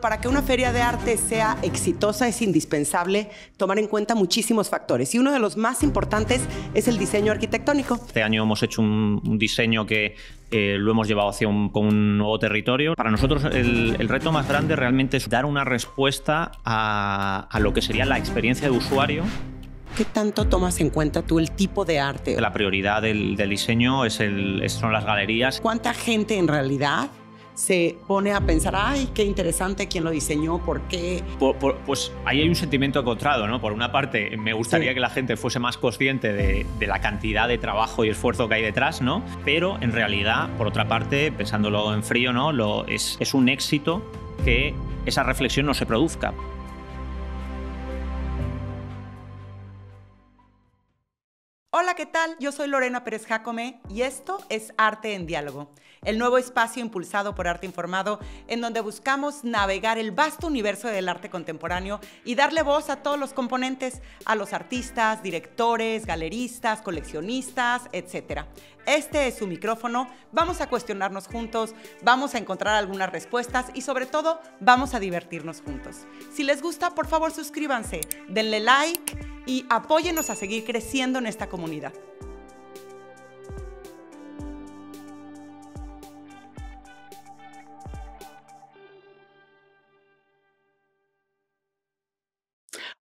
Para que una feria de arte sea exitosa es indispensable tomar en cuenta muchísimos factores y uno de los más importantes es el diseño arquitectónico. Este año hemos hecho un diseño que lo hemos llevado hacia un nuevo territorio. Para nosotros el reto más grande realmente es dar una respuesta a lo que sería la experiencia de usuario. ¿Qué tanto tomas en cuenta tú el tipo de arte? La prioridad del diseño son las galerías. ¿Cuánta gente en realidad se pone a pensar, ay, qué interesante quién lo diseñó, por qué? Pues ahí hay un sentimiento encontrado, ¿no? Por una parte, me gustaría que la gente fuese más consciente de la cantidad de trabajo y esfuerzo que hay detrás, ¿no? Pero en realidad, por otra parte, pensándolo en frío, ¿no? Es un éxito que esa reflexión no se produzca. Hola, ¿qué tal? Yo soy Lorena Pérez Jácome y esto es Arte en Diálogo, el nuevo espacio impulsado por Arte Informado en donde buscamos navegar el vasto universo del arte contemporáneo y darle voz a todos los componentes, a los artistas, directores, galeristas, coleccionistas, etc. Este es su micrófono, vamos a cuestionarnos juntos, vamos a encontrar algunas respuestas y sobre todo vamos a divertirnos juntos. Si les gusta, por favor suscríbanse, denle like y apóyennos a seguir creciendo en esta comunidad.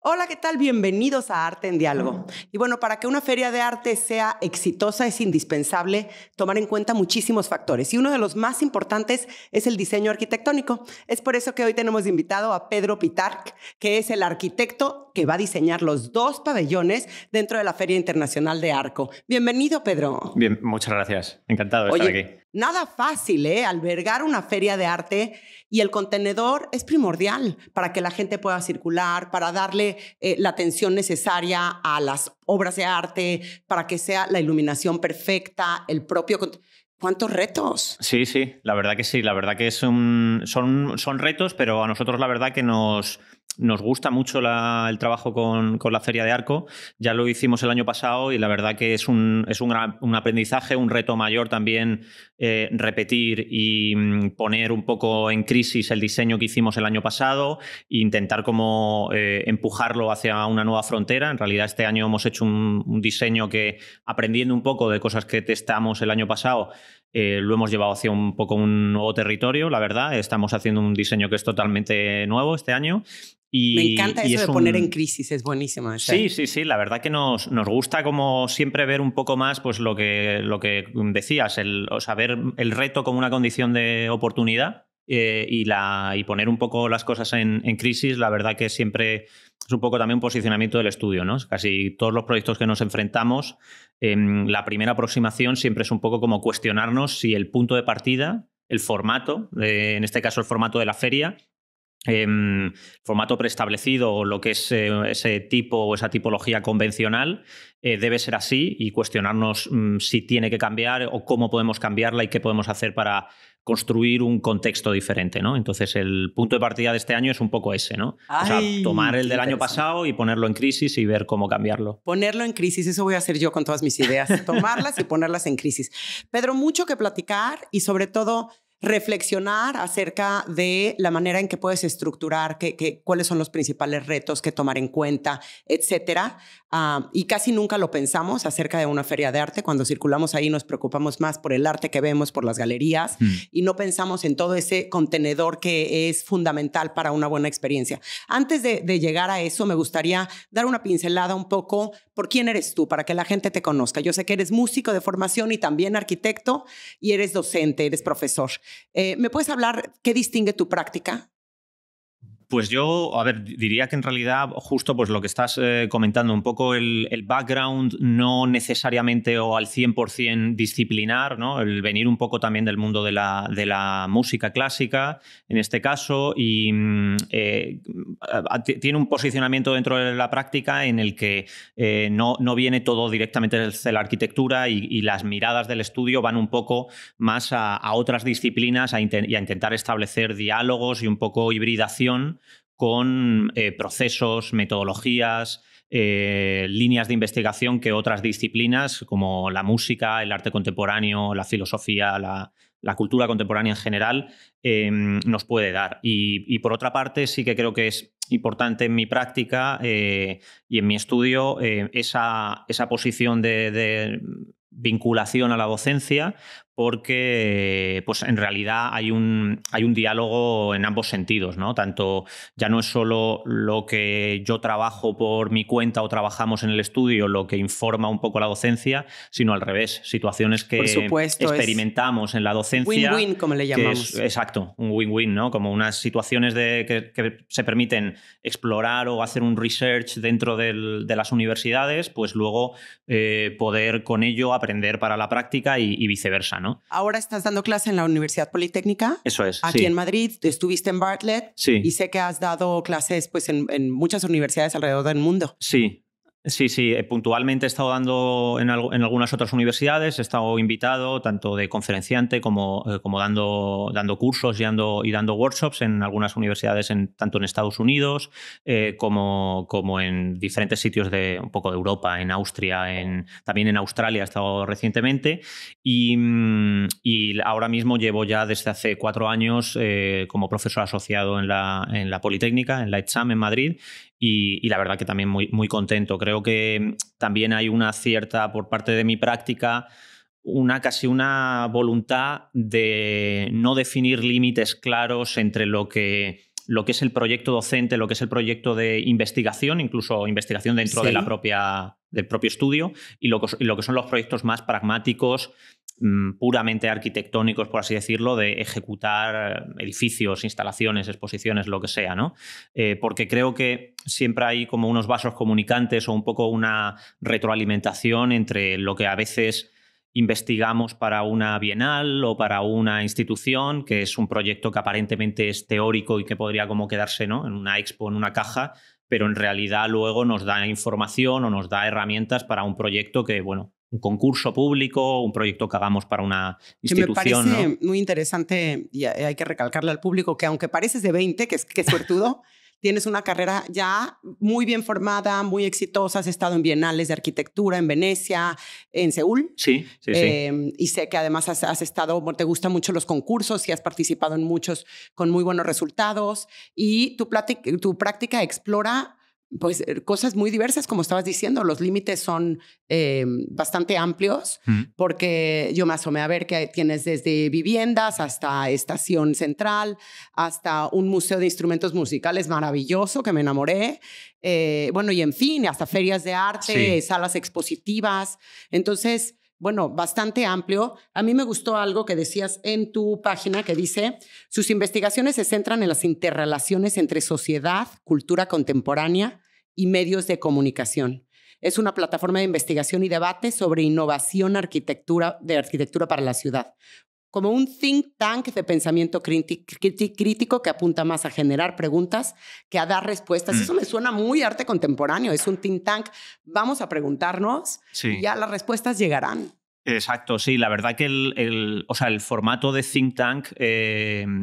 Hola, ¿qué tal? Bienvenidos a Arte en Diálogo. Y bueno, para que una feria de arte sea exitosa es indispensable tomar en cuenta muchísimos factores y uno de los más importantes es el diseño arquitectónico. Es por eso que hoy tenemos invitado a Pedro Pitarch, que es el arquitecto que va a diseñar los 2 pabellones dentro de la Feria Internacional de Arco. Bienvenido, Pedro. Bien, muchas gracias. Encantado de estar aquí. Nada fácil, albergar una feria de arte y el contenedor es primordial para que la gente pueda circular, para darle la atención necesaria a las obras de arte, para que sea la iluminación perfecta, el propio... ¿Cuántos retos? Sí, la verdad que sí. La verdad que son retos, pero a nosotros la verdad que nos gusta mucho el trabajo con la Feria de Arco. Ya lo hicimos el año pasado y la verdad que es un aprendizaje, un reto mayor también repetir y poner un poco en crisis el diseño que hicimos el año pasado e intentar como empujarlo hacia una nueva frontera. En realidad este año hemos hecho un diseño que, aprendiendo un poco de cosas que testamos el año pasado, lo hemos llevado hacia un poco un nuevo territorio, la verdad. Estamos haciendo un diseño que es totalmente nuevo este año. Me encanta eso de poner en crisis, es buenísimo. Sí, la verdad que nos gusta como siempre ver un poco más pues lo que decías, ver el reto como una condición de oportunidad y poner un poco las cosas en crisis. La verdad que siempre es un poco también un posicionamiento del estudio, ¿no? Casi todos los proyectos que nos enfrentamos, la primera aproximación siempre es un poco como cuestionarnos si el punto de partida, el formato, en este caso el formato de la feria, formato preestablecido o lo que es ese tipo o esa tipología convencional debe ser así y cuestionarnos si tiene que cambiar o cómo podemos cambiarla y qué podemos hacer para construir un contexto diferente, ¿no? Entonces el punto de partida de este año es un poco ese, ¿no? Tomar el del año pasado y ponerlo en crisis y ver cómo cambiarlo. Ponerlo en crisis, eso voy a hacer yo con todas mis ideas, tomarlas y ponerlas en crisis. Pedro, mucho que platicar y sobre todo reflexionar acerca de la manera en que puedes estructurar, cuáles son los principales retos que tomar en cuenta, etcétera. Y casi nunca lo pensamos acerca de una feria de arte. Cuando circulamos ahí nos preocupamos más por el arte que vemos, por las galerías y no pensamos en todo ese contenedor que es fundamental para una buena experiencia. Antes de llegar a eso, me gustaría dar una pincelada un poco por quién eres tú, para que la gente te conozca. Yo sé que eres músico de formación y también arquitecto y eres docente, eres profesor. ¿Me puedes hablar qué distingue tu práctica? Pues yo, diría que en realidad justo pues lo que estás comentando, un poco el background no necesariamente o al 100% disciplinar, ¿no? El venir un poco también del mundo de la música clásica, en este caso, y tiene un posicionamiento dentro de la práctica en el que no viene todo directamente desde la arquitectura y las miradas del estudio van un poco más a otras disciplinas y a intentar establecer diálogos y un poco hibridación con procesos, metodologías, líneas de investigación que otras disciplinas como la música, el arte contemporáneo, la filosofía, la cultura contemporánea en general nos puede dar. Y por otra parte, sí que creo que es importante en mi práctica y en mi estudio esa posición de vinculación a la docencia, porque pues en realidad hay un diálogo en ambos sentidos, ¿no? Tanto ya no es solo lo que yo trabajo por mi cuenta o trabajamos en el estudio lo que informa un poco la docencia, sino al revés, situaciones que experimentamos en la docencia. Win-win, como le llamamos. Exacto, un win-win, ¿no? Como unas situaciones que se permiten explorar o hacer un research dentro de las universidades, pues luego poder con ello aprender para la práctica y viceversa, ¿no? Ahora estás dando clase en la Universidad Politécnica. Eso es, aquí en Madrid. Estuviste en Bartlett. Sí. Y sé que has dado clases pues, en muchas universidades alrededor del mundo. Sí. Sí, puntualmente he estado dando en algunas otras universidades, he estado invitado tanto de conferenciante como dando cursos y dando workshops en algunas universidades tanto en Estados Unidos como en diferentes sitios de un poco de Europa, en Austria, también en Australia he estado recientemente y ahora mismo llevo ya desde hace 4 años como profesor asociado en la Politécnica, en la ETSAM en Madrid. Y la verdad que también muy, muy contento. Creo que también hay una cierta, por parte de mi práctica, casi una voluntad de no definir límites claros entre lo que es el proyecto docente, lo que es el proyecto de investigación, incluso investigación dentro del propio estudio, y lo que son los proyectos más pragmáticos, puramente arquitectónicos, por así decirlo, de ejecutar edificios, instalaciones, exposiciones, lo que sea, ¿no? Porque creo que siempre hay como unos vasos comunicantes o un poco una retroalimentación entre lo que a veces investigamos para una bienal o para una institución, que es un proyecto que aparentemente es teórico y que podría como quedarse, ¿no?, en una expo, en una caja, pero en realidad luego nos da información o nos da herramientas para un proyecto que, bueno, un concurso público, un proyecto que hagamos para una institución. Me parece, ¿no?, muy interesante, y hay que recalcarle al público que aunque pareces de 20, que suertudo, tienes una carrera ya muy bien formada, muy exitosa. Has estado en bienales de arquitectura en Venecia, en Seúl. Sí. Y sé que además has estado, te gustan mucho los concursos y has participado en muchos con muy buenos resultados. Y tu práctica explora pues cosas muy diversas, como estabas diciendo. Los límites son bastante amplios, porque yo me asomé a ver que tienes desde viviendas hasta estación central, hasta un museo de instrumentos musicales maravilloso que me enamoré. Bueno, y en fin, hasta ferias de arte, salas expositivas. Entonces, bueno, bastante amplio. A mí me gustó algo que decías en tu página que dice: sus investigaciones se centran en las interrelaciones entre sociedad, cultura contemporánea y medios de comunicación. Es una plataforma de investigación y debate sobre innovación de arquitectura para la ciudad. Como un think tank de pensamiento crítico que apunta más a generar preguntas que a dar respuestas. Eso me suena muy arte contemporáneo. Es un think tank. Vamos a preguntarnos y ya las respuestas llegarán. Exacto, sí. La verdad que el formato de think tank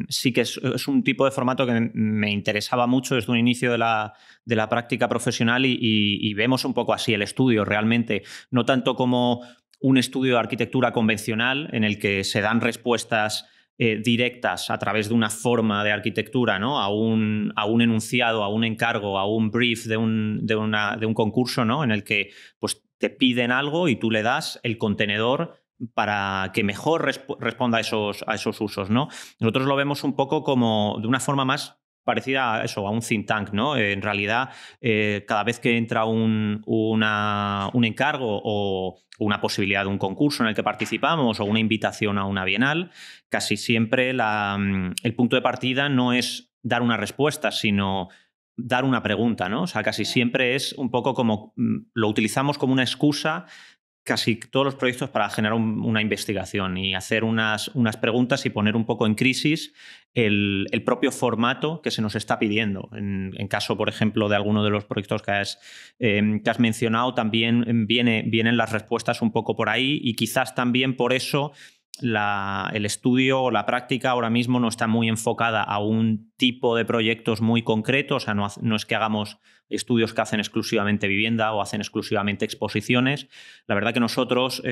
sí que es un tipo de formato que me interesaba mucho desde un inicio de la práctica profesional y vemos un poco así el estudio realmente, no tanto como un estudio de arquitectura convencional en el que se dan respuestas directas a través de una forma de arquitectura, ¿no?, a un enunciado, a un encargo, a un brief de un concurso, ¿no?, en el que pues, te piden algo y tú le das el contenedor para que mejor responda a esos usos, ¿no? Nosotros lo vemos un poco como de una forma más parecida a eso, a un think tank, ¿no? En realidad, cada vez que entra un encargo o una posibilidad de un concurso en el que participamos o una invitación a una bienal, casi siempre el punto de partida no es dar una respuesta, sino dar una pregunta, ¿no? O sea, casi siempre es un poco como lo utilizamos como una excusa casi todos los proyectos para generar una investigación y hacer unas preguntas y poner un poco en crisis el propio formato que se nos está pidiendo. En caso, por ejemplo, de alguno de los proyectos que has mencionado, también vienen las respuestas un poco por ahí y quizás también por eso el estudio o la práctica ahora mismo no está muy enfocada a un tipo de proyectos muy concretos. O sea, no es que hagamos estudios que hacen exclusivamente vivienda o hacen exclusivamente exposiciones. La verdad que nosotros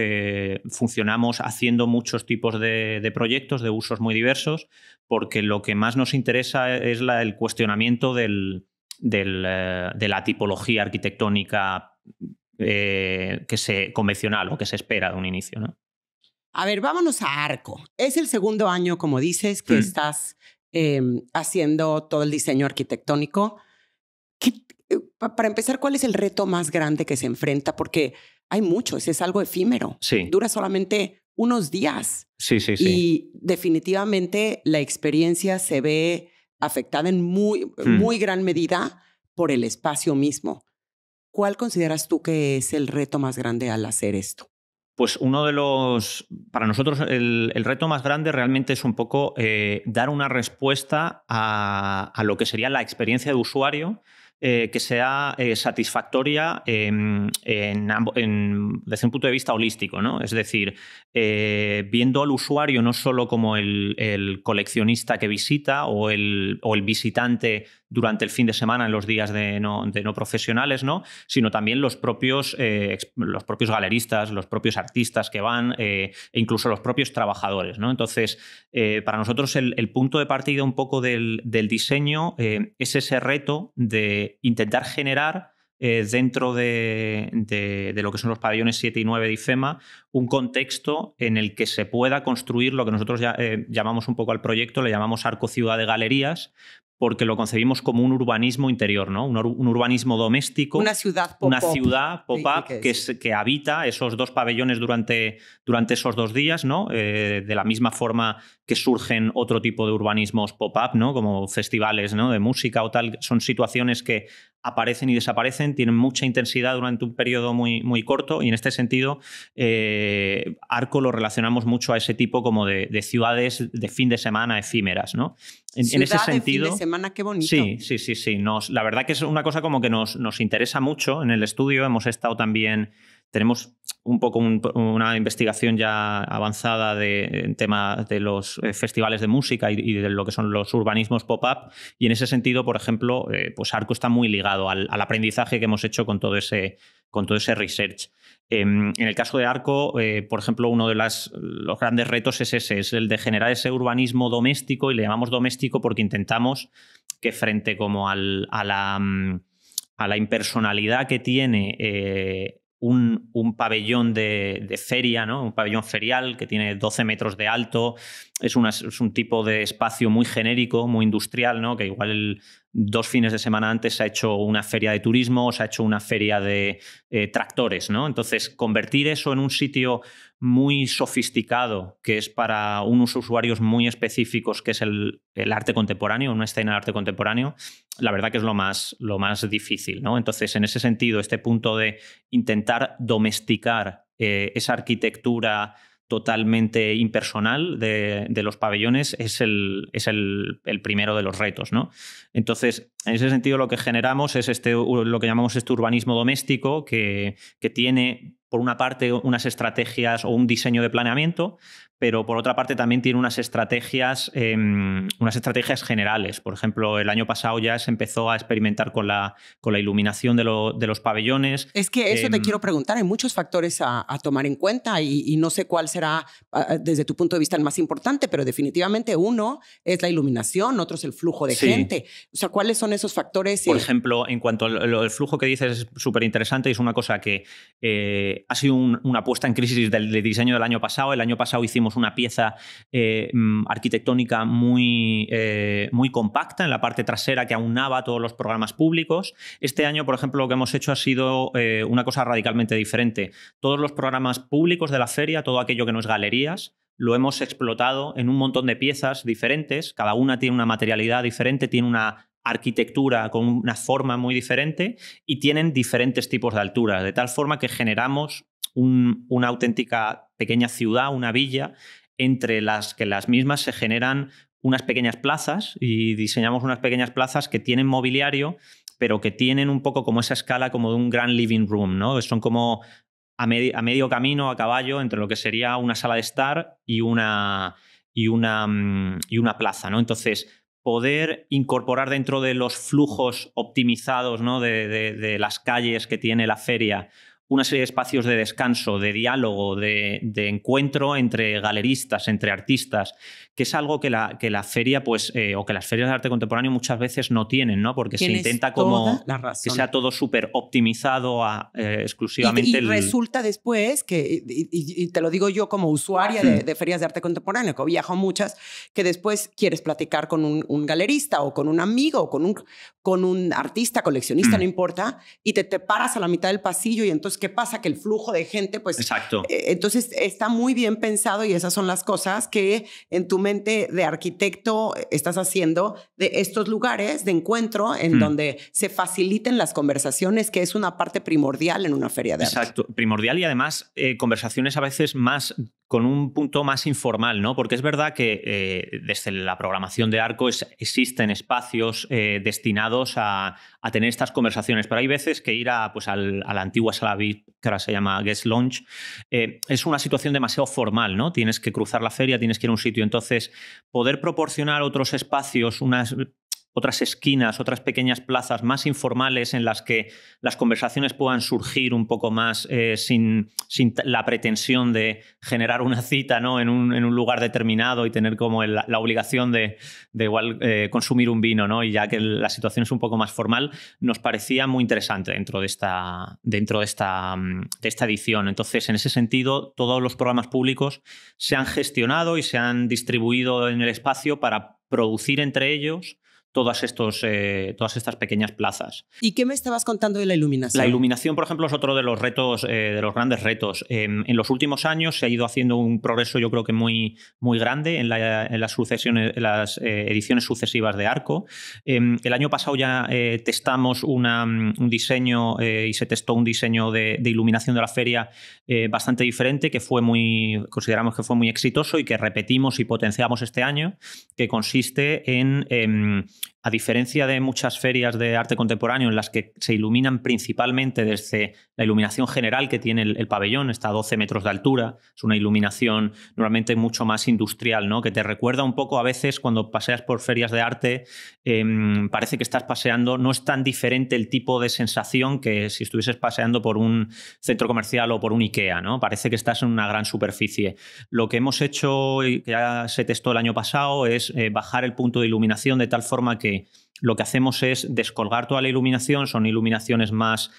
funcionamos haciendo muchos tipos de proyectos, de usos muy diversos, porque lo que más nos interesa es el cuestionamiento de la tipología arquitectónica convencional o que se espera de un inicio, ¿no? A ver, vámonos a Arco. Es el segundo año, como dices, que estás haciendo todo el diseño arquitectónico. Para empezar, ¿cuál es el reto más grande que se enfrenta? Porque hay muchos, es algo efímero. Sí. Dura solamente unos días. Sí. Y definitivamente la experiencia se ve afectada en muy gran medida por el espacio mismo. ¿Cuál consideras tú que es el reto más grande al hacer esto? Pues para nosotros el reto más grande realmente es un poco dar una respuesta a lo que sería la experiencia de usuario que sea satisfactoria desde un punto de vista holístico, ¿no? Es decir, viendo al usuario no solo como el coleccionista que visita o el visitante durante el fin de semana en los días de no profesionales, ¿no? Sino también los propios galeristas, los propios artistas que van e incluso los propios trabajadores, ¿no? Entonces, para nosotros el punto de partida un poco del diseño es ese reto de intentar generar dentro de lo que son los pabellones 7 y 9 de IFEMA un contexto en el que se pueda construir lo que nosotros llamamos un poco al proyecto, le llamamos Arco Ciudad de Galerías, porque lo concebimos como un urbanismo interior, ¿no? Un urbanismo doméstico. Una ciudad pop-up. Una ciudad pop-up que habita esos dos pabellones durante esos 2 días, ¿no? De la misma forma que surgen otro tipo de urbanismos pop-up, ¿no? Como festivales, ¿no? De música o tal. Son situaciones que aparecen y desaparecen, tienen mucha intensidad durante un periodo muy, muy corto, y en este sentido Arco lo relacionamos mucho a ese tipo como de ciudades de fin de semana efímeras, ¿no? En ese sentido, de fin de semana, qué bonito. Sí. La verdad que es una cosa como que nos interesa mucho en el estudio. Hemos estado también, tenemos un poco una investigación ya avanzada en tema de los festivales de música y de lo que son los urbanismos pop-up, y en ese sentido, por ejemplo, pues Arco está muy ligado al aprendizaje que hemos hecho con todo ese research. En el caso de Arco, por ejemplo, uno de los grandes retos es ese, es el de generar ese urbanismo doméstico, y le llamamos doméstico porque intentamos que frente como a la impersonalidad que tiene un pabellón de feria, ¿no? Un pabellón ferial que tiene 12 metros de alto, es un tipo de espacio muy genérico, muy industrial, ¿no? Que igual 2 fines de semana antes se ha hecho una feria de turismo, se ha hecho una feria de tractores, ¿no? Entonces, convertir eso en un sitio muy sofisticado, que es para unos usuarios muy específicos, que es el arte contemporáneo, una escena de arte contemporáneo, la verdad que es lo más difícil, ¿no? Entonces, en ese sentido, este punto de intentar domesticar esa arquitectura totalmente impersonal de los pabellones es el primero de los retos, ¿no? Entonces, en ese sentido, lo que generamos es lo que llamamos urbanismo doméstico, que tiene, por una parte, unas estrategias o un diseño de planeamiento, pero por otra parte también tiene unas estrategias generales. Por ejemplo, el año pasado ya se empezó a experimentar con la iluminación de los pabellones. Es que eso te quiero preguntar. Hay muchos factores a tomar en cuenta y no sé cuál será, desde tu punto de vista, el más importante, pero definitivamente uno es la iluminación, otro es el flujo de gente. O sea, ¿cuáles son esos factores? Por ejemplo, en cuanto al flujo que dices, es súper interesante y es una cosa que ha sido una puesta en crisis del diseño del año pasado. El año pasado hicimos una pieza arquitectónica muy compacta en la parte trasera que aunaba todos los programas públicos. Este año, por ejemplo, lo que hemos hecho ha sido una cosa radicalmente diferente. Todos los programas públicos de la feria, todo aquello que no es galerías, lo hemos explotado en un montón de piezas diferentes. Cada una tiene una materialidad diferente, tiene una arquitectura con una forma muy diferente y tienen diferentes tipos de alturas, de tal forma que generamos una auténtica pequeña ciudad, una villa, entre las que las mismas se generan unas pequeñas plazas, y diseñamos unas pequeñas plazas que tienen mobiliario, pero que tienen un poco como esa escala como de un gran living room, ¿no? Son como a medio camino, a caballo, entre lo que sería una sala de estar y una plaza, ¿no? Entonces, poder incorporar dentro de los flujos optimizados, ¿no? de las calles que tiene la feria una serie de espacios de descanso, de diálogo, de encuentro entre galeristas, entre artistas, que es algo que la feria, pues, o que las ferias de arte contemporáneo muchas veces no tienen, ¿no? Porque se intenta como que sea todo súper optimizado exclusivamente. Y resulta después que, y te lo digo yo como usuaria de ferias de arte contemporáneo, que viajo muchas, que después quieres platicar con un galerista o con un amigo o con un artista, coleccionista, no importa, y te paras a la mitad del pasillo y entonces, ¿qué pasa? Que el flujo de gente, pues... Exacto. Entonces, está muy bien pensado y esas son las cosas que en tu mente de arquitecto estás haciendo de estos lugares de encuentro en donde se faciliten las conversaciones, que es una parte primordial en una feria de arte. Exacto, primordial y además conversaciones a veces más con un punto más informal, ¿no? Porque es verdad que desde la programación de Arco existen espacios destinados a tener estas conversaciones, pero hay veces que ir a la antigua sala VIP, que ahora se llama Guest Lounge, es una situación demasiado formal, ¿no? Tienes que cruzar la feria, tienes que ir a un sitio. Entonces, poder proporcionar otros espacios, otras esquinas, otras pequeñas plazas más informales en las que las conversaciones puedan surgir un poco más sin la pretensión de generar una cita, ¿no? en un lugar determinado y tener como la obligación de igual consumir un vino, ¿no? Y ya que la situación es un poco más formal, nos parecía muy interesante dentro de esta edición. Entonces, en ese sentido, todos los programas públicos se han gestionado y se han distribuido en el espacio para producir entre ellos todas estas pequeñas plazas. ¿Y qué me estabas contando de la iluminación? La iluminación, por ejemplo, es otro de los retos, de los grandes retos. En los últimos años se ha ido haciendo un progreso, yo creo que muy, muy grande en las ediciones sucesivas de Arco. El año pasado ya testamos un diseño y se testó un diseño de iluminación de la feria bastante diferente, que consideramos que fue muy exitoso y que repetimos y potenciamos este año, que consiste en a diferencia de muchas ferias de arte contemporáneo en las que se iluminan principalmente desde la iluminación general que tiene el pabellón, está a 12 metros de altura, es una iluminación normalmente mucho más industrial, ¿no? Que te recuerda un poco a veces cuando paseas por ferias de arte, parece que estás paseando, no es tan diferente el tipo de sensación que si estuvieses paseando por un centro comercial o por un IKEA, ¿no? Parece que estás en una gran superficie. Lo que hemos hecho y que ya se testó el año pasado es bajar el punto de iluminación de tal forma que lo que hacemos es descolgar toda la iluminación, son iluminaciones más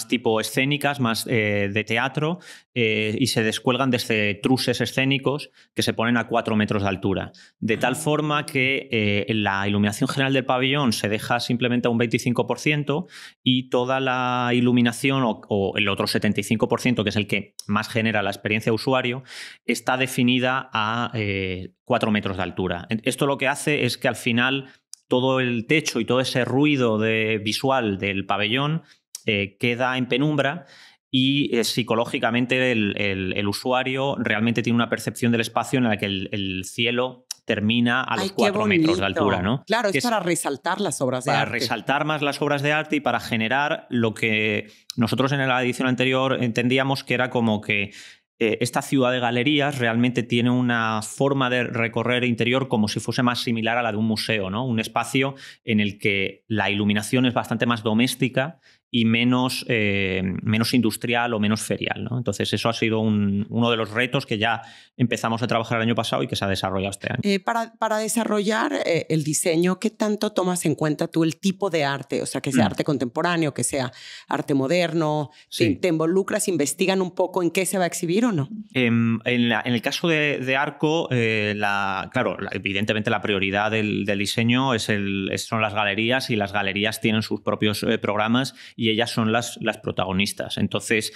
tipo escénicas, más de teatro, y se descuelgan desde truses escénicos que se ponen a 4 metros de altura. De tal forma que la iluminación general del pabellón se deja simplemente a un 25% y toda la iluminación, o el otro 75%, que es el que más genera la experiencia de usuario, está definida a 4 metros de altura. Esto lo que hace es que al final todo el techo y todo ese ruido visual del pabellón queda en penumbra y psicológicamente el usuario realmente tiene una percepción del espacio en la que el cielo termina a los 4 metros de altura, ¿no? Claro, es para resaltar las obras de arte. Para resaltar más las obras de arte y para generar lo que nosotros en la edición anterior entendíamos que era como que esta ciudad de galerías realmente tiene una forma de recorrer interior como si fuese más similar a la de un museo, ¿no? Un espacio en el que la iluminación es bastante más doméstica y menos industrial o menos ferial, ¿no? Entonces eso ha sido uno de los retos que ya empezamos a trabajar el año pasado y que se ha desarrollado este año. Para desarrollar el diseño, ¿qué tanto tomas en cuenta tú el tipo de arte? O sea, que sea arte contemporáneo, que sea arte moderno. Sí. ¿Te involucras, investigan un poco en qué se va a exhibir o no? En el caso de Arco, evidentemente la prioridad del diseño son las galerías, y las galerías tienen sus propios programas y ellas son las protagonistas. Entonces,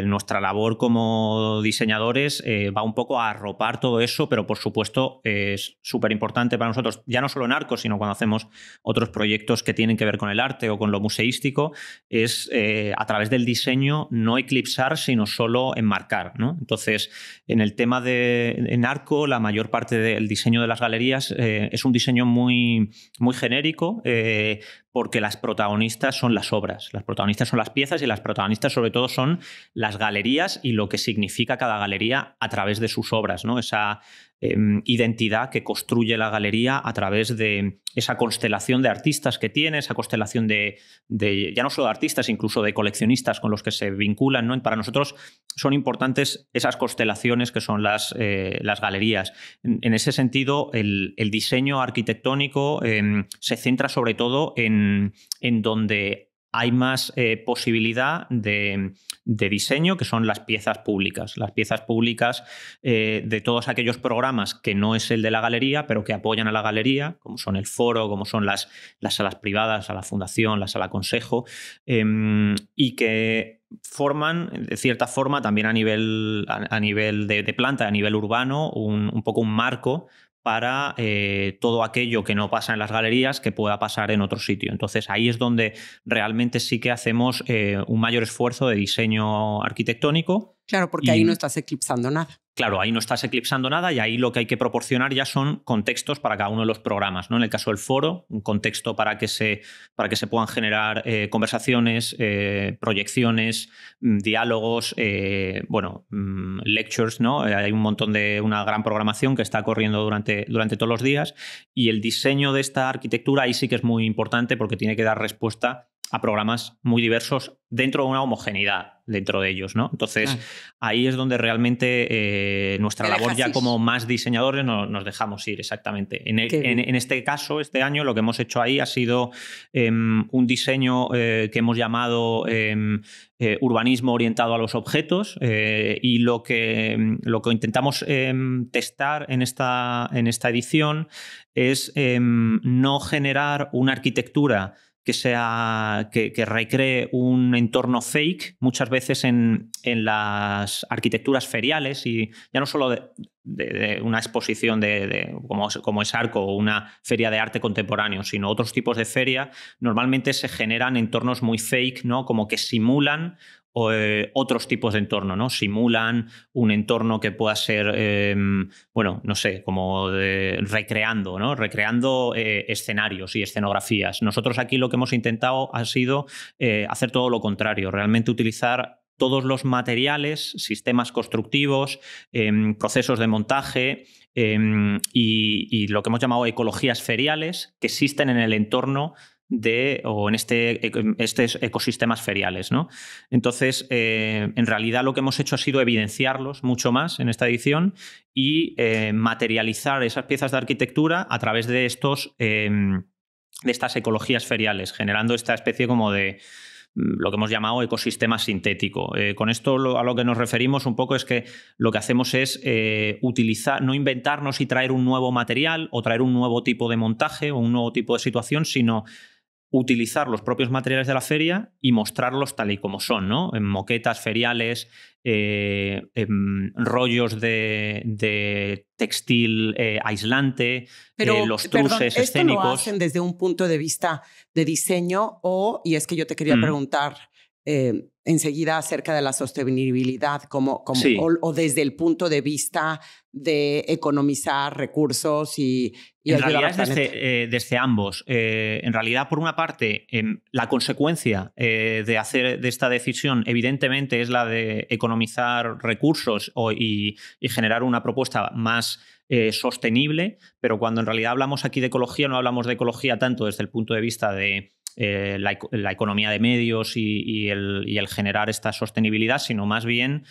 nuestra labor como diseñadores va un poco a arropar todo eso, pero por supuesto es súper importante para nosotros, ya no solo en Arco, sino cuando hacemos otros proyectos que tienen que ver con el arte o con lo museístico, es a través del diseño no eclipsar, sino solo enmarcar, ¿no? Entonces, en el tema en Arco, la mayor parte del diseño de las galerías es un diseño muy, muy genérico, porque las protagonistas son las obras, las protagonistas son las piezas y las protagonistas sobre todo son las galerías y lo que significa cada galería a través de sus obras, ¿no? Esa identidad que construye la galería a través de esa constelación de artistas que tiene, esa constelación de ya no solo de artistas, incluso de coleccionistas con los que se vinculan, ¿no? Para nosotros son importantes esas constelaciones que son las galerías. En ese sentido, el diseño arquitectónico se centra sobre todo en donde hay más posibilidad de diseño, que son las piezas públicas. Las piezas públicas de todos aquellos programas que no es el de la galería, pero que apoyan a la galería, como son el foro, como son las salas privadas, la fundación, la sala consejo, y que forman, de cierta forma, también a nivel de planta, a nivel urbano, un poco un marco para todo aquello que no pasa en las galerías que pueda pasar en otro sitio. Entonces ahí es donde realmente sí que hacemos un mayor esfuerzo de diseño arquitectónico. Claro, porque ahí no estás eclipsando nada. Claro, ahí no estás eclipsando nada y ahí lo que hay que proporcionar ya son contextos para cada uno de los programas, ¿no? En el caso del foro, un contexto para que se puedan generar conversaciones, proyecciones, diálogos, lectures, ¿no? Hay un montón de una gran programación que está corriendo durante todos los días y el diseño de esta arquitectura ahí sí que es muy importante porque tiene que dar respuesta a programas muy diversos dentro de una homogeneidad dentro de ellos, ¿no? Entonces, ahí es donde realmente nuestra labor ya como más diseñadores nos dejamos ir, exactamente. En este caso, este año, lo que hemos hecho ahí ha sido un diseño que hemos llamado urbanismo orientado a los objetos y lo que intentamos testar en esta edición es no generar una arquitectura que recree un entorno fake, muchas veces en las arquitecturas feriales, y ya no solo de una exposición como es Arco o una feria de arte contemporáneo, sino otros tipos de feria, normalmente se generan entornos muy fake, ¿no? Como que simulan otros tipos de entorno, ¿no? Simulan un entorno que pueda ser, no sé, como recreando, ¿no? Recreando escenarios y escenografías. Nosotros aquí lo que hemos intentado ha sido hacer todo lo contrario, realmente utilizar todos los materiales, sistemas constructivos, procesos de montaje y lo que hemos llamado ecologías feriales que existen en el entorno o en estos ecosistemas feriales, ¿no? Entonces, en realidad lo que hemos hecho ha sido evidenciarlos mucho más en esta edición y materializar esas piezas de arquitectura a través de estas ecologías feriales, generando esta especie como de lo que hemos llamado ecosistema sintético. Con esto a lo que nos referimos un poco es que lo que hacemos es utilizar, no inventarnos y traer un nuevo material o traer un nuevo tipo de montaje o un nuevo tipo de situación, sino utilizar los propios materiales de la feria y mostrarlos tal y como son, ¿no? En moquetas feriales, rollos de textil aislante, los truses escénicos. ¿Esto lo hacen desde un punto de vista de diseño y es que yo te quería preguntar enseguida acerca de la sostenibilidad sí. o desde el punto de vista de economizar recursos y en realidad es desde ambos. En realidad, por una parte, la consecuencia de hacer de esta decisión evidentemente es la de economizar recursos y generar una propuesta más sostenible, pero cuando en realidad hablamos aquí de ecología, no hablamos de ecología tanto desde el punto de vista de la economía de medios y el generar esta sostenibilidad, sino más bien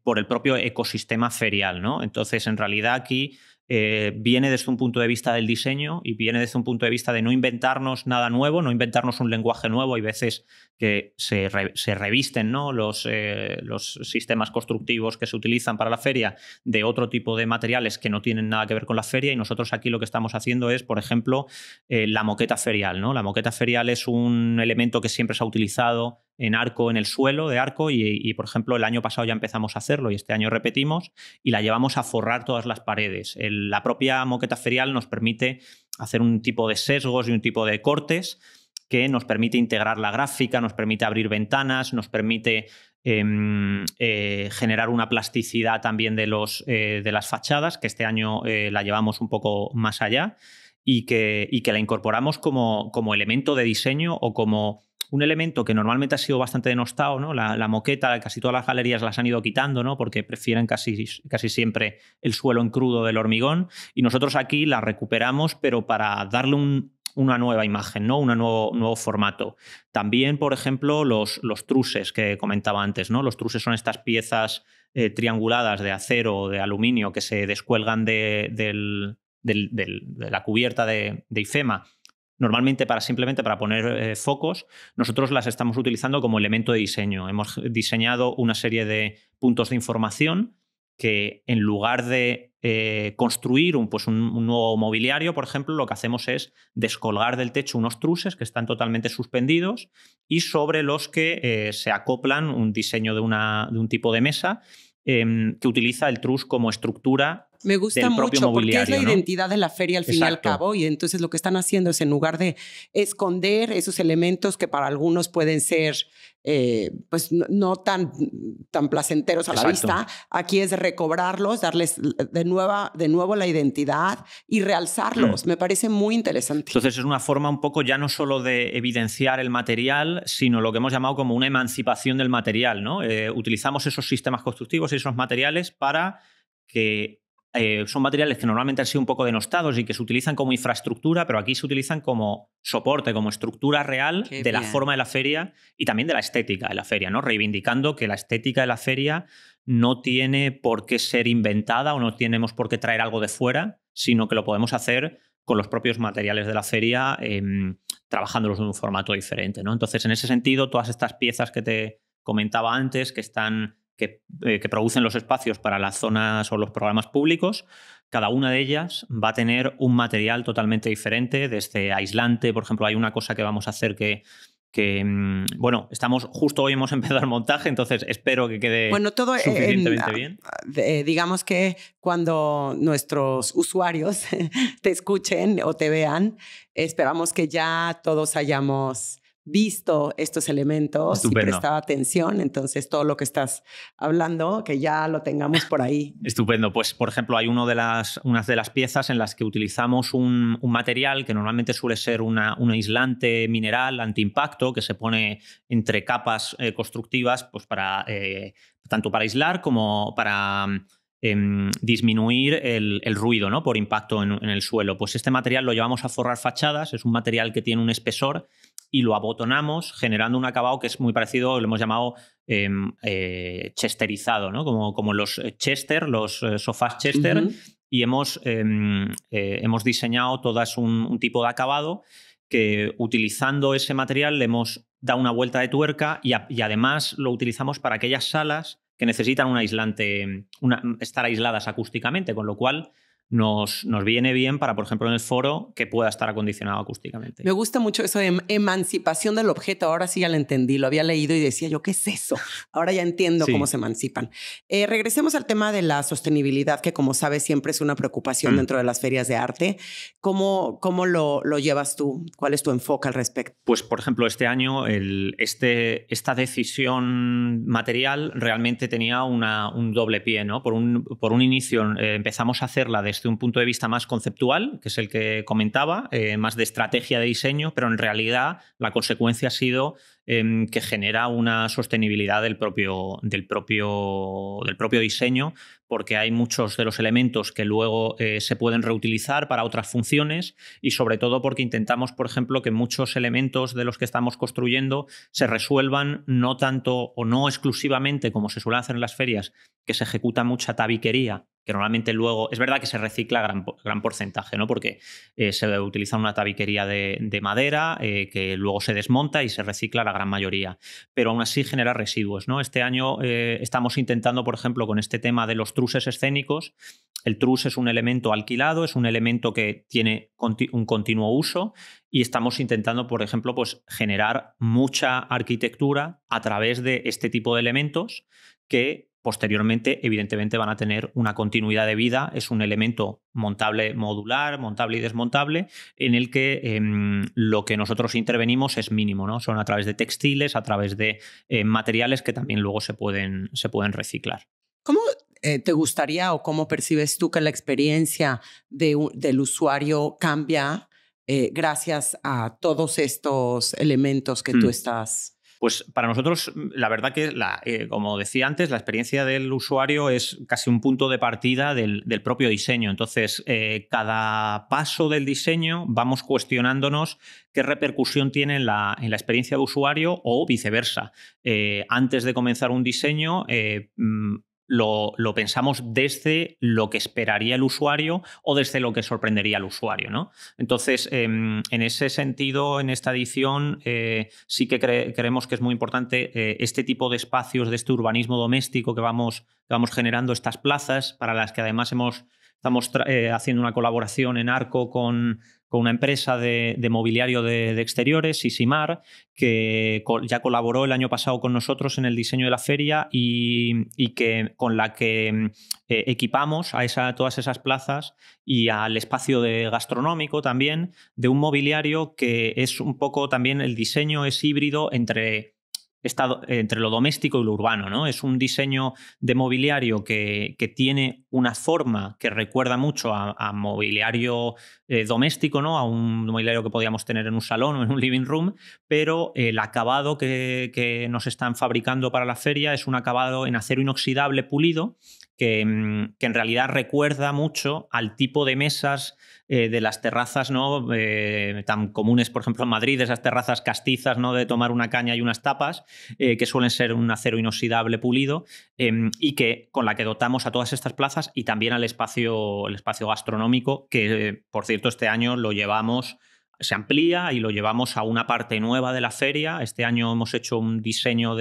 por el propio ecosistema ferial, ¿no? Entonces, en realidad aquí viene desde un punto de vista del diseño y viene desde un punto de vista de no inventarnos nada nuevo, no inventarnos un lenguaje nuevo. Hay veces que se revisten, ¿no? los sistemas constructivos que se utilizan para la feria de otro tipo de materiales que no tienen nada que ver con la feria, y nosotros aquí lo que estamos haciendo es, por ejemplo, la moqueta ferial, ¿no? La moqueta ferial es un elemento que siempre se ha utilizado en Arco, en el suelo de Arco, y por ejemplo el año pasado ya empezamos a hacerlo y este año repetimos y la llevamos a forrar todas las paredes. La propia moqueta ferial nos permite hacer un tipo de sesgos y un tipo de cortes que nos permite integrar la gráfica, nos permite abrir ventanas, nos permite generar una plasticidad también de las fachadas, que este año la llevamos un poco más allá. y que la incorporamos como elemento de diseño o como un elemento que normalmente ha sido bastante denostado, ¿no? La moqueta, casi todas las galerías las han ido quitando, ¿no? Porque prefieren casi siempre el suelo en crudo del hormigón, y nosotros aquí la recuperamos, pero para darle una nueva imagen, ¿no? Un nuevo formato. También, por ejemplo, los truses que comentaba antes, ¿no? Los truses son estas piezas trianguladas de acero o de aluminio que se descuelgan de la cubierta de IFEMA, normalmente simplemente para poner focos. Nosotros las estamos utilizando como elemento de diseño. Hemos diseñado una serie de puntos de información que, en lugar de construir un nuevo mobiliario, por ejemplo, lo que hacemos es descolgar del techo unos truses que están totalmente suspendidos y sobre los que se acoplan un diseño de un tipo de mesa que utiliza el trus como estructura. Me gusta mucho porque es la identidad de la feria al fin y al cabo, y entonces lo que están haciendo es, en lugar de esconder esos elementos que para algunos pueden ser pues no tan placenteros a la vista, aquí es recobrarlos, darles de nuevo la identidad y realzarlos. Me parece muy interesante. Entonces es una forma un poco ya no solo de evidenciar el material, sino lo que hemos llamado como una emancipación del material, ¿no? Utilizamos esos sistemas constructivos y esos materiales para que son materiales que normalmente han sido un poco denostados y que se utilizan como infraestructura, pero aquí se utilizan como soporte, como estructura real la forma de la feria y también de la estética de la feria, ¿no? Reivindicando que la estética de la feria no tiene por qué ser inventada o no tenemos por qué traer algo de fuera, sino que lo podemos hacer con los propios materiales de la feria, trabajándolos en un formato diferente, ¿no? Entonces, en ese sentido, todas estas piezas que te comentaba antes, que producen los espacios para las zonas o los programas públicos, cada una de ellas va a tener un material totalmente diferente, desde aislante. Por ejemplo, hay una cosa que vamos a hacer que bueno, justo hoy hemos empezado el montaje, entonces espero que quede suficientemente bien. Digamos que cuando nuestros usuarios te escuchen o te vean, esperamos que ya todos hayamos visto estos elementos. Estupendo. Y prestado atención. Entonces, todo lo que estás hablando, que ya lo tengamos por ahí. Estupendo. Pues, por ejemplo, hay unas de las piezas en las que utilizamos un material que normalmente suele ser un aislante mineral antiimpacto que se pone entre capas constructivas, pues tanto para aislar como para disminuir el ruido, ¿no? Por impacto en el suelo. Pues este material lo llevamos a forrar fachadas. Es un material que tiene un espesor y lo abotonamos generando un acabado que es muy parecido, lo hemos llamado chesterizado, ¿no? Como los Chester, los sofás Chester. Y hemos diseñado todas un tipo de acabado que, utilizando ese material, le hemos dado una vuelta de tuerca y además lo utilizamos para aquellas salas que necesitan un aislante, estar aisladas acústicamente, con lo cual nos viene bien para, por ejemplo, en el foro, que pueda estar acondicionado acústicamente. Me gusta mucho eso de emancipación del objeto. Ahora sí ya lo entendí. Lo había leído y decía yo, ¿qué es eso? Ahora ya entiendo cómo se emancipan. Regresemos al tema de la sostenibilidad, que, como sabes, siempre es una preocupación dentro de las ferias de arte. ¿Cómo lo llevas tú? ¿Cuál es tu enfoque al respecto? Pues, por ejemplo, este año esta decisión material realmente tenía un doble pie, ¿no? Por un inicio empezamos a hacerla desde un punto de vista más conceptual, que es el que comentaba, más de estrategia de diseño, pero en realidad la consecuencia ha sido que genera una sostenibilidad del propio diseño, porque hay muchos de los elementos que luego se pueden reutilizar para otras funciones, y sobre todo porque intentamos, por ejemplo, que muchos elementos de los que estamos construyendo se resuelvan no tanto o no exclusivamente, como se suele hacer en las ferias, que se ejecuta mucha tabiquería, que normalmente luego es verdad que se recicla gran porcentaje, ¿no? Porque se utiliza una tabiquería de madera que luego se desmonta y se recicla la gran mayoría, pero aún así genera residuos, ¿no? Este año estamos intentando, por ejemplo, con este tema de los truses escénicos. El trus es un elemento alquilado, es un elemento que tiene un continuo uso, y estamos intentando, por ejemplo, pues generar mucha arquitectura a través de este tipo de elementos que posteriormente, evidentemente, van a tener una continuidad de vida. Es un elemento montable, modular, montable y desmontable, en el que lo que nosotros intervenimos es mínimo, ¿no? Son a través de textiles, a través de materiales que también luego se pueden reciclar. ¿Cómo te gustaría o cómo percibes tú que la experiencia del usuario cambia gracias a todos estos elementos que tú estás... Pues para nosotros, la verdad que, como decía antes, la experiencia del usuario es casi un punto de partida del propio diseño. Entonces, cada paso del diseño vamos cuestionándonos qué repercusión tiene en la experiencia de usuario o viceversa. Antes de comenzar un diseño, lo pensamos desde lo que esperaría el usuario o desde lo que sorprendería al usuario, ¿no? Entonces, en ese sentido, en esta edición sí que creemos que es muy importante este tipo de espacios de este urbanismo doméstico que vamos generando, estas plazas para las que además estamos haciendo una colaboración en Arco con una empresa de mobiliario de exteriores, Sisimar, que ya colaboró el año pasado con nosotros en el diseño de la feria y con la que equipamos a todas esas plazas y al espacio gastronómico también de un mobiliario que es un poco también, el diseño es híbrido entre lo doméstico y lo urbano, ¿no? Es un diseño de mobiliario que tiene una forma que recuerda mucho a mobiliario doméstico, ¿no? A un mobiliario que podíamos tener en un salón o en un living room, pero el acabado que nos están fabricando para la feria es un acabado en acero inoxidable pulido que en realidad recuerda mucho al tipo de mesas de las terrazas, ¿no? Tan comunes, por ejemplo, en Madrid, esas terrazas castizas, ¿no? De tomar una caña y unas tapas, que suelen ser un acero inoxidable pulido y con la que dotamos a todas estas plazas y también al el espacio gastronómico, que, por cierto, este año se amplía y lo llevamos a una parte nueva de la feria. Este año hemos hecho un diseño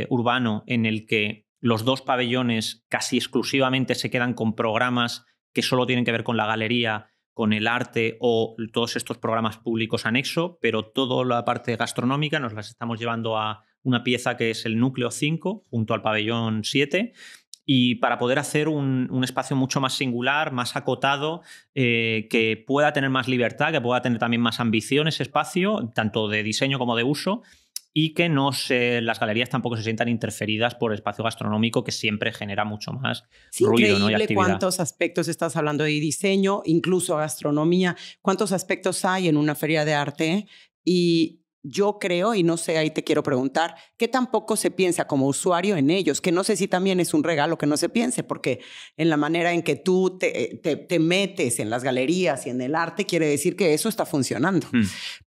urbano en el que los 2 pabellones casi exclusivamente se quedan con programas que solo tienen que ver con la galería, con el arte o todos estos programas públicos anexo, pero toda la parte gastronómica nos las estamos llevando a una pieza que es el núcleo 5, junto al pabellón 7, y para poder hacer un espacio mucho más singular, más acotado, que pueda tener más libertad, que pueda tener también más ambición ese espacio, tanto de diseño como de uso, y que las galerías tampoco se sientan interferidas por el espacio gastronómico, que siempre genera mucho más ruido, ¿no? Y actividad. Cuántos aspectos estás hablando de diseño, incluso gastronomía, cuántos aspectos hay en una feria de arte. Y yo creo, y no sé, ahí te quiero preguntar, que tampoco se piensa como usuario en ellos, que no sé si también es un regalo que no se piense, porque en la manera en que tú te metes en las galerías y en el arte, quiere decir que eso está funcionando.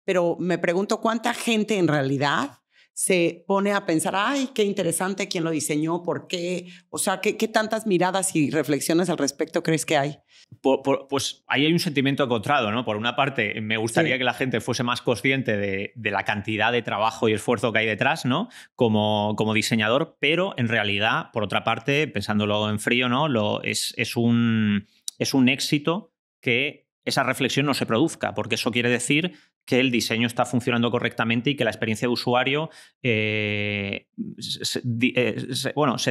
Pero me pregunto cuánta gente en realidad se pone a pensar, ay, qué interesante, quién lo diseñó, por qué, o sea, ¿qué tantas miradas y reflexiones al respecto crees que hay? Pues ahí hay un sentimiento encontrado, ¿no? Por una parte, me gustaría que la gente fuese más consciente de la cantidad de trabajo y esfuerzo que hay detrás, ¿no? Como diseñador, pero en realidad, por otra parte, pensándolo en frío, ¿no? Es un éxito que esa reflexión no se produzca, porque eso quiere decir que el diseño está funcionando correctamente y que la experiencia de usuario se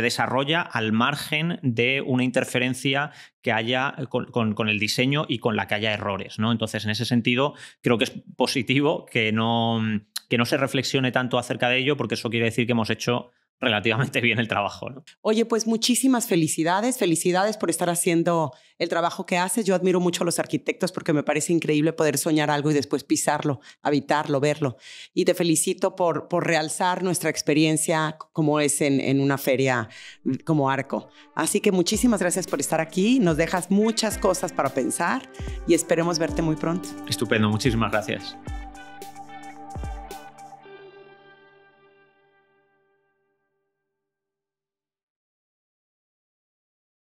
desarrolla al margen de una interferencia que haya con el diseño y con la que haya errores, ¿no? Entonces, en ese sentido, creo que es positivo que no se reflexione tanto acerca de ello, porque eso quiere decir que hemos hecho relativamente bien el trabajo, ¿no? Oye, pues muchísimas felicidades. Felicidades por estar haciendo el trabajo que haces. Yo admiro mucho a los arquitectos porque me parece increíble poder soñar algo y después pisarlo, habitarlo, verlo. Y te felicito por realzar nuestra experiencia como es en una feria como Arco. Así que muchísimas gracias por estar aquí. Nos dejas muchas cosas para pensar y esperemos verte muy pronto. Estupendo. Muchísimas gracias.